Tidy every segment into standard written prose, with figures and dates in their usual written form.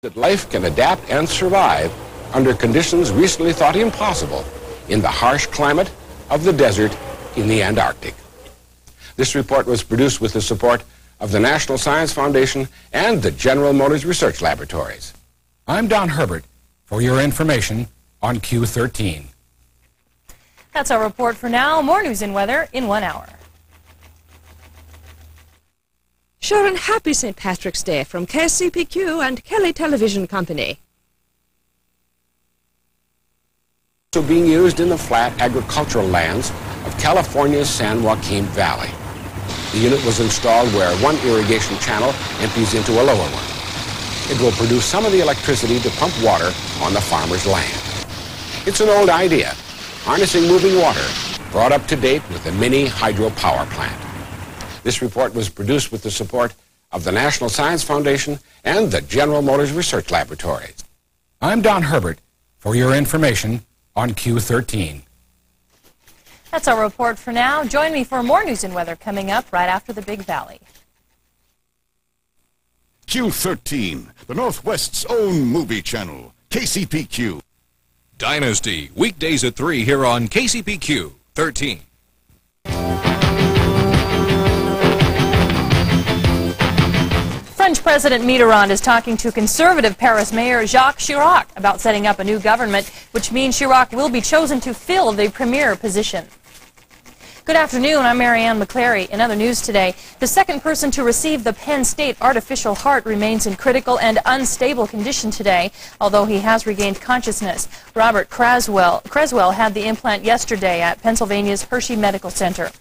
that life can adapt and survive under conditions recently thought impossible in the harsh climate of the desert in the Antarctic. This report was produced with the support of the National Science Foundation and the General Motors Research Laboratories. I'm Don Herbert for your information on Q13. That's our report for now. More news and weather in 1 hour. Sure and happy St. Patrick's Day from KCPQ and Kelly Television Company. Also being used in the flat agricultural lands of California's San Joaquin Valley. The unit was installed where one irrigation channel empties into a lower one. It will produce some of the electricity to pump water on the farmer's land. It's an old idea, harnessing moving water, brought up to date with a mini hydropower plant. This report was produced with the support of the National Science Foundation and the General Motors Research Laboratories. I'm Don Herbert for your information on Q13. That's our report for now. Join me for more news and weather coming up right after the Big Valley. Q13, the Northwest's own movie channel, KCPQ. Dynasty, weekdays at 3 here on KCPQ 13. French President Mitterrand is talking to conservative Paris Mayor Jacques Chirac about setting up a new government, which means Chirac will be chosen to fill the premier position. Good afternoon, I'm Marianne McClary. In other news today, the second person to receive the Penn State artificial heart remains in critical and unstable condition today, although he has regained consciousness. Robert Creswell had the implant yesterday at Pennsylvania's Hershey Medical Center.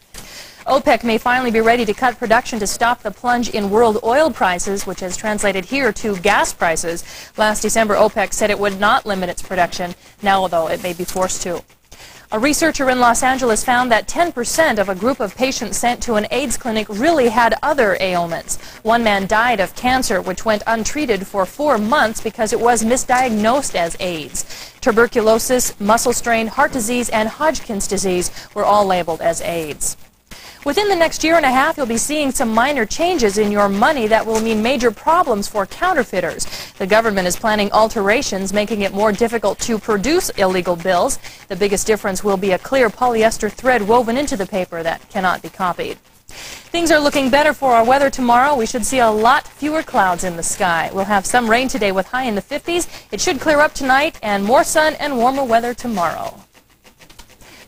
OPEC may finally be ready to cut production to stop the plunge in world oil prices, which has translated here to gas prices. Last December, OPEC said it would not limit its production. Now, though, it may be forced to. A researcher in Los Angeles found that 10% of a group of patients sent to an AIDS clinic really had other ailments. One man died of cancer, which went untreated for 4 months because it was misdiagnosed as AIDS. Tuberculosis, muscle strain, heart disease, and Hodgkin's disease were all labeled as AIDS. Within the next year and a half, you'll be seeing some minor changes in your money that will mean major problems for counterfeiters. The government is planning alterations, making it more difficult to produce illegal bills. The biggest difference will be a clear polyester thread woven into the paper that cannot be copied. Things are looking better for our weather tomorrow. We should see a lot fewer clouds in the sky. We'll have some rain today with high in the 50s. It should clear up tonight and more sun and warmer weather tomorrow.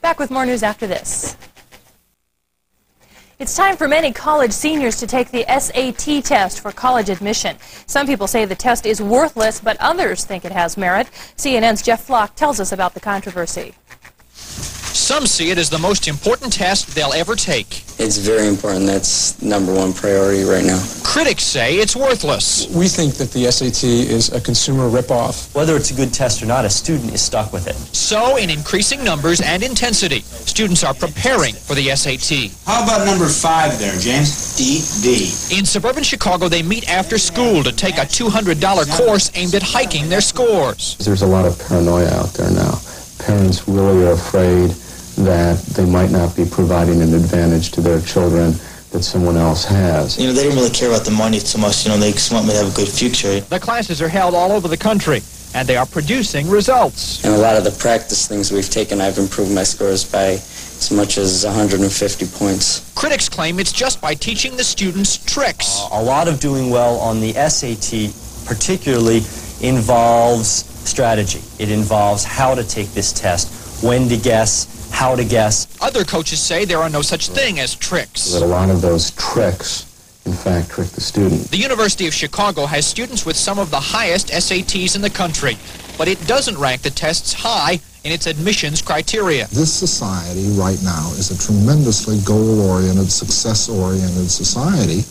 Back with more news after this. It's time for many college seniors to take the SAT test for college admission. Some people say the test is worthless, but others think it has merit. CNN's Jeff Flock tells us about the controversy. Some see it as the most important test they'll ever take. It's very important. That's #1 priority right now. Critics say it's worthless. We think that the SAT is a consumer ripoff. Whether it's a good test or not, a student is stuck with it. So, in increasing numbers and intensity, students are preparing for the SAT. How about number 5 there, James? D. In suburban Chicago, they meet after school to take a $200 course aimed at hiking their scores. There's a lot of paranoia out there now. Parents really are afraid that they might not be providing an advantage to their children that someone else has. They don't really care about the money so much. They just want me to have a good future. The classes are held all over the country, and they are producing results. And a lot of the practice things we've taken, I've improved my scores by as much as 150 points. Critics claim it's just by teaching the students tricks. A lot of doing well on the SAT particularly involves strategy. It involves how to take this test, when to guess, how to guess. Other coaches say there are no such thing as tricks. That a lot of those tricks, in fact, trick the student. The University of Chicago has students with some of the highest SATs in the country, but it doesn't rank the tests high in its admissions criteria. This society right now is a tremendously goal-oriented, success-oriented society,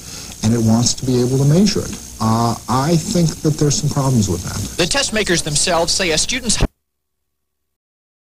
and it wants to be able to measure it. I think that there's some problems with that. The test makers themselves say a student's